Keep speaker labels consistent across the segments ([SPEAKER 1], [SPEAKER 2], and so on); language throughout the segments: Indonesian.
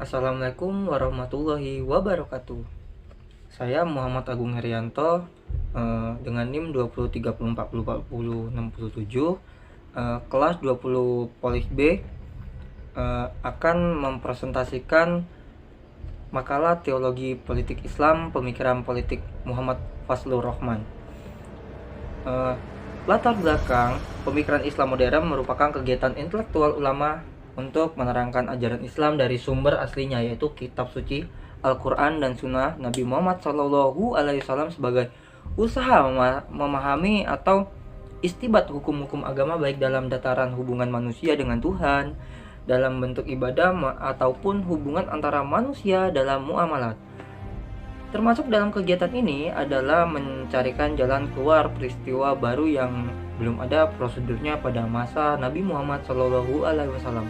[SPEAKER 1] Assalamualaikum warahmatullahi wabarakatuh. Saya Muhammad Agung Herianto dengan NIM 2030404067, kelas 20 Polis B, akan mempresentasikan makalah Teologi Politik Islam Pemikiran Politik Muhammad Fazlur Rahman. Latar belakang pemikiran Islam modern merupakan kegiatan intelektual ulama untuk menerangkan ajaran Islam dari sumber aslinya, yaitu kitab suci Al-Quran dan Sunnah Nabi Muhammad SAW sebagai usaha memahami atau istibat hukum-hukum agama, baik dalam dataran hubungan manusia dengan Tuhan, dalam bentuk ibadah, ataupun hubungan antara manusia dalam muamalat. Termasuk dalam kegiatan ini adalah mencarikan jalan keluar peristiwa baru yang belum ada prosedurnya pada masa Nabi Muhammad SAW.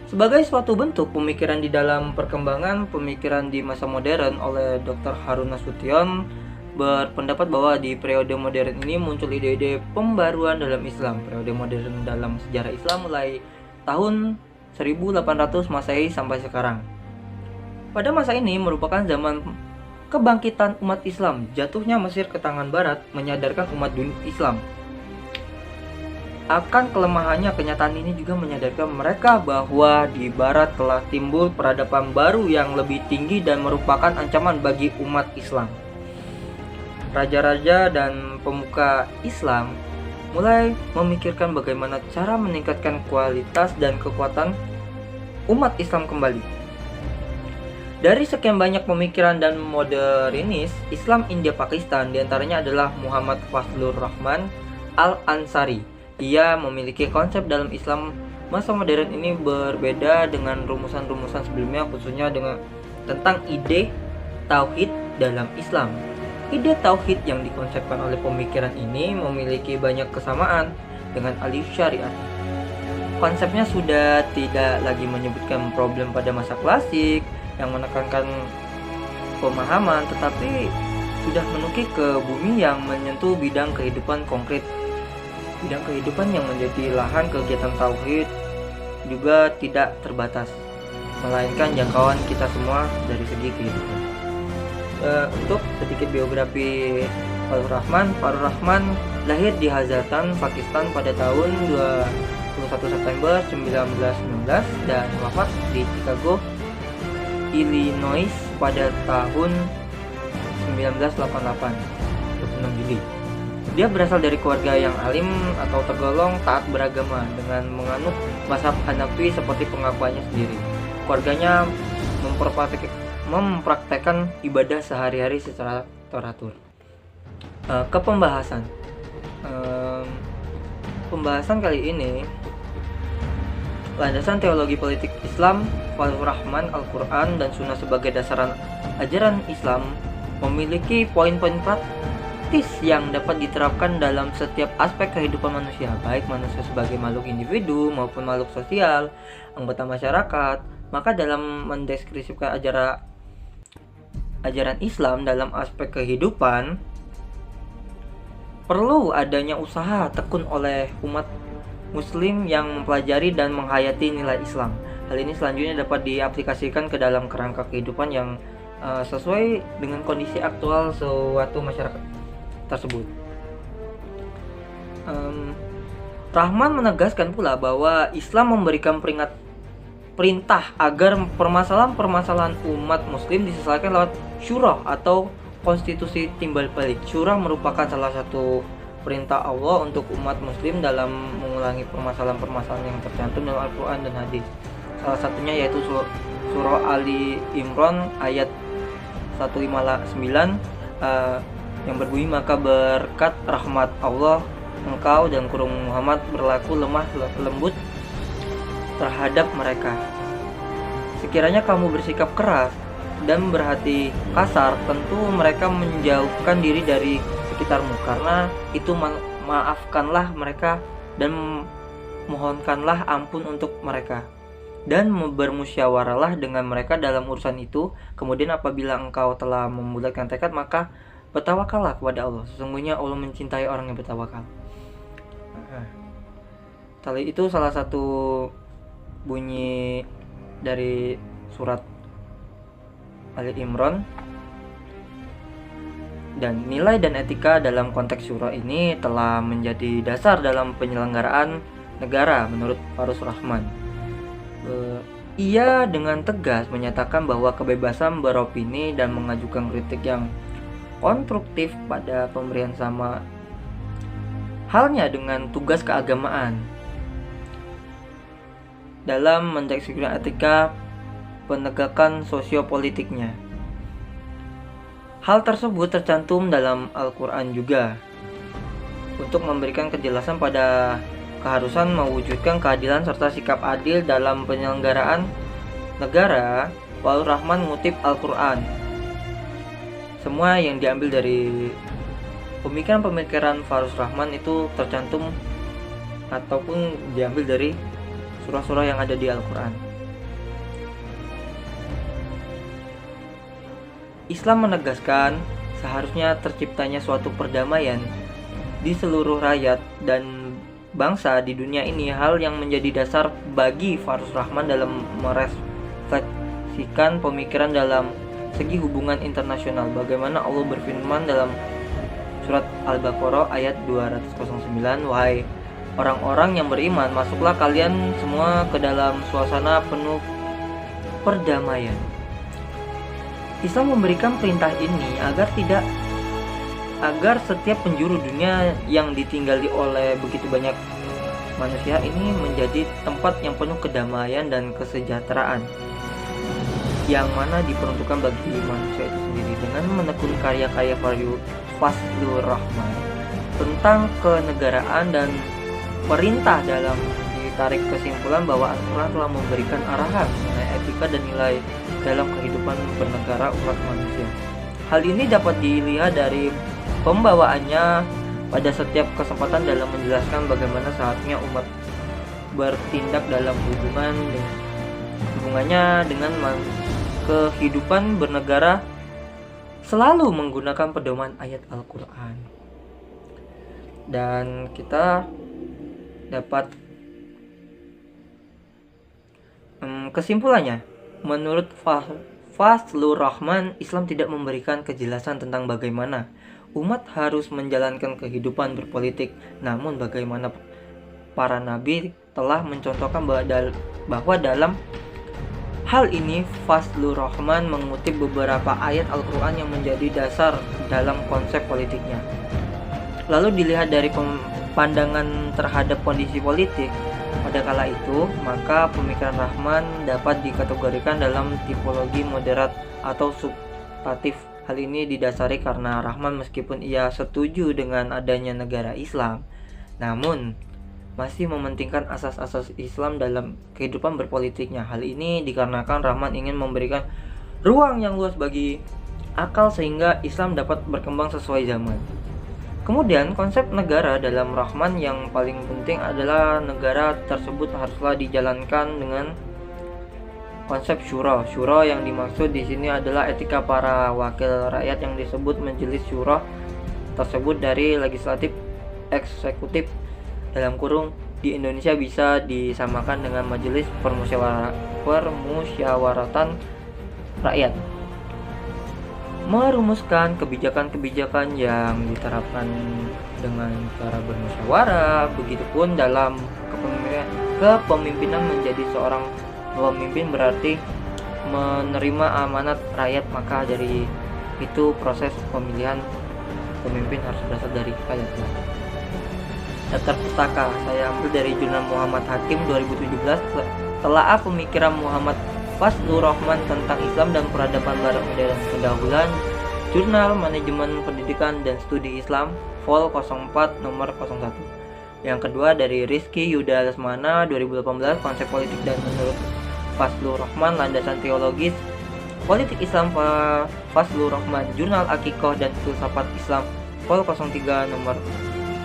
[SPEAKER 1] Sebagai suatu bentuk pemikiran di dalam perkembangan pemikiran di masa modern, oleh Dr. Harun Nasution berpendapat bahwa di periode modern ini muncul ide-ide pembaruan dalam Islam. Periode modern dalam sejarah Islam mulai tahun 1800 Masehi sampai sekarang. Pada masa ini merupakan zaman kebangkitan umat Islam. Jatuhnya Mesir ke tangan Barat menyadarkan umat dunia Islam akan kelemahannya. Kenyataan ini juga menyadarkan mereka bahwa di Barat telah timbul peradaban baru yang lebih tinggi dan merupakan ancaman bagi umat Islam. Raja-raja dan pemuka Islam mulai memikirkan bagaimana cara meningkatkan kualitas dan kekuatan umat Islam kembali. Dari sekian banyak pemikiran dan modernis Islam India Pakistan, diantaranya adalah Muhammad Fazlur Rahman Al-Ansari. Ia memiliki konsep dalam Islam masa modern ini berbeda dengan rumusan-rumusan sebelumnya, khususnya tentang ide tauhid dalam Islam. Ide tauhid yang dikonsepkan oleh pemikiran ini memiliki banyak kesamaan dengan alif syariat. Konsepnya sudah tidak lagi menyebutkan problem pada masa klasik yang menekankan pemahaman, tetapi sudah menukik ke bumi yang menyentuh bidang kehidupan konkret. Bidang kehidupan yang menjadi lahan kegiatan tauhid juga tidak terbatas, melainkan jangkauan kita semua dari segi kehidupan. Untuk sedikit biografi Fazlur Rahman. Fazlur Rahman lahir di Hazatan, Pakistan pada tahun 21 September 1919 dan wafat di Chicago, Illinois pada tahun 1988, 26 Juli. Dia berasal dari keluarga yang alim atau tergolong taat beragama dengan menganut mazhab Hanafi seperti pengakuannya sendiri. Keluarganya mempraktekkan ibadah sehari-hari secara teratur. Ke pembahasan. Pembahasan kali ini, landasan teologi politik Islam, Fazlur Rahman, Al-Quran dan Sunnah sebagai dasaran ajaran Islam memiliki poin-poin praktis yang dapat diterapkan dalam setiap aspek kehidupan manusia, baik manusia sebagai makhluk individu maupun makhluk sosial, anggota masyarakat. Maka dalam mendeskripsikan ajaran Islam dalam aspek kehidupan, perlu adanya usaha tekun oleh umat Muslim yang mempelajari dan menghayati nilai Islam. Hal ini selanjutnya dapat diaplikasikan ke dalam kerangka kehidupan yang sesuai dengan kondisi aktual suatu masyarakat tersebut. Rahman menegaskan pula bahwa Islam memberikan perintah agar permasalahan-permasalahan umat Muslim diselesaikan lewat syura atau konstitusi timbal balik. Syura merupakan salah satu perintah Allah untuk umat Muslim dalam mengulangi permasalahan-permasalahan yang tercantum dalam Al-Quran dan hadis. Salah satunya yaitu surah Ali Imran ayat 159 yang berbunyi, maka berkat rahmat Allah engkau dan kurung Muhammad berlaku lemah lembut terhadap mereka. Sekiranya kamu bersikap keras dan berhati kasar, tentu mereka menjauhkan diri dari sekitarmu. Karena itu maafkanlah mereka dan mohonkanlah ampun untuk mereka, dan bermusyawarahlah dengan mereka dalam urusan itu. Kemudian apabila engkau telah membulatkan tekad, maka bertawakallah kepada Allah. Sesungguhnya Allah mencintai orang yang bertawakal. Tali itu salah satu bunyi dari surat Ali Imran. Dan nilai dan etika dalam konteks syura ini telah menjadi dasar dalam penyelenggaraan negara menurut Farus Rahman. Ia dengan tegas menyatakan bahwa kebebasan beropini dan mengajukan kritik yang konstruktif pada pemberian sama halnya dengan tugas keagamaan dalam mendekskripsikan etika penegakan sosiopolitiknya. Hal tersebut tercantum dalam Al-Quran juga. Untuk memberikan kejelasan pada keharusan mewujudkan keadilan serta sikap adil dalam penyelenggaraan negara, Farus Rahman mengutip Al-Quran. Semua yang diambil dari pemikiran-pemikiran Farus Rahman itu tercantum ataupun diambil dari surah-surah yang ada di Al-Quran. Islam menegaskan seharusnya terciptanya suatu perdamaian di seluruh rakyat dan bangsa di dunia ini, hal yang menjadi dasar bagi Farus Rahman dalam merefleksikan pemikiran dalam segi hubungan internasional. Bagaimana Allah berfirman dalam surat Al-Baqarah ayat 209, "Wahai orang-orang yang beriman, masuklah kalian semua ke dalam suasana penuh perdamaian." Islam memberikan perintah ini agar setiap penjuru dunia yang ditinggali oleh begitu banyak manusia ini menjadi tempat yang penuh kedamaian dan kesejahteraan, yang mana diperuntukkan bagi manusia itu sendiri. Dengan menekuni karya-karya Fazlur Rahman tentang kenegaraan dan perintah dalam ditarik kesimpulan bahwa Al-Quran telah memberikan arahan mengenai etika dan nilai dalam kehidupan bernegara umat manusia. Hal ini dapat dilihat dari pembawaannya pada setiap kesempatan dalam menjelaskan bagaimana seharusnya umat bertindak dalam hubungannya dengan kehidupan bernegara, selalu menggunakan pedoman ayat Al-Quran. Dan kita dapat kesimpulannya, menurut Fazlur Rahman, Islam tidak memberikan kejelasan tentang bagaimana umat harus menjalankan kehidupan berpolitik, namun bagaimana para nabi telah mencontohkan bahwa dalam hal ini Fazlur Rahman mengutip beberapa ayat Al-Quran yang menjadi dasar dalam konsep politiknya. Lalu dilihat dari pandangan terhadap kondisi politik pada kala itu, maka pemikiran Rahman dapat dikategorikan dalam tipologi moderat atau substatif. Hal ini didasari karena Rahman meskipun ia setuju dengan adanya negara Islam, namun masih mementingkan asas-asas Islam dalam kehidupan berpolitiknya. Hal ini dikarenakan Rahman ingin memberikan ruang yang luas bagi akal sehingga Islam dapat berkembang sesuai zaman. Kemudian konsep negara dalam Rahman yang paling penting adalah negara tersebut haruslah dijalankan dengan konsep syura. Syura yang dimaksud di sini adalah etika para wakil rakyat yang disebut majelis syura tersebut dari legislatif, eksekutif, dalam kurung di Indonesia bisa disamakan dengan majelis permusyawaratan rakyat. Merumuskan kebijakan-kebijakan yang diterapkan dengan cara bermusyawarah. Begitupun dalam kepemimpinan, menjadi seorang pemimpin berarti menerima amanat rakyat, maka dari itu proses pemilihan pemimpin harus berasal dari rakyat. Daftar pustaka saya ambil dari Jurnal Muhammad Hakim 2017, Telaah Pemikiran Muhammad Fazlur Rahman tentang Islam dan Peradaban Barat Modern, Pendahuluan, Jurnal Manajemen Pendidikan dan Studi Islam, Vol 04 nomor 01. Yang kedua dari Rizky Yuda Lesmana 2018, Konsep Politik dan Menurut Fazlur Rahman, Landasan Teologis Politik Islam, Fazlur Rahman, Jurnal Akikoh dan Filsafat Islam, Vol 03 nomor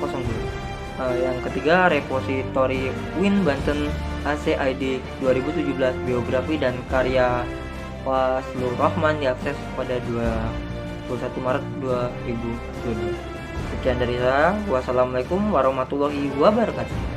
[SPEAKER 1] 02. Yang ketiga Repositori Win Banten ACID 2017, Biografi dan Karya Fazlur Rahman, diakses pada 21 Maret 2022. Sekian dari saya. Wassalamualaikum warahmatullahi wabarakatuh.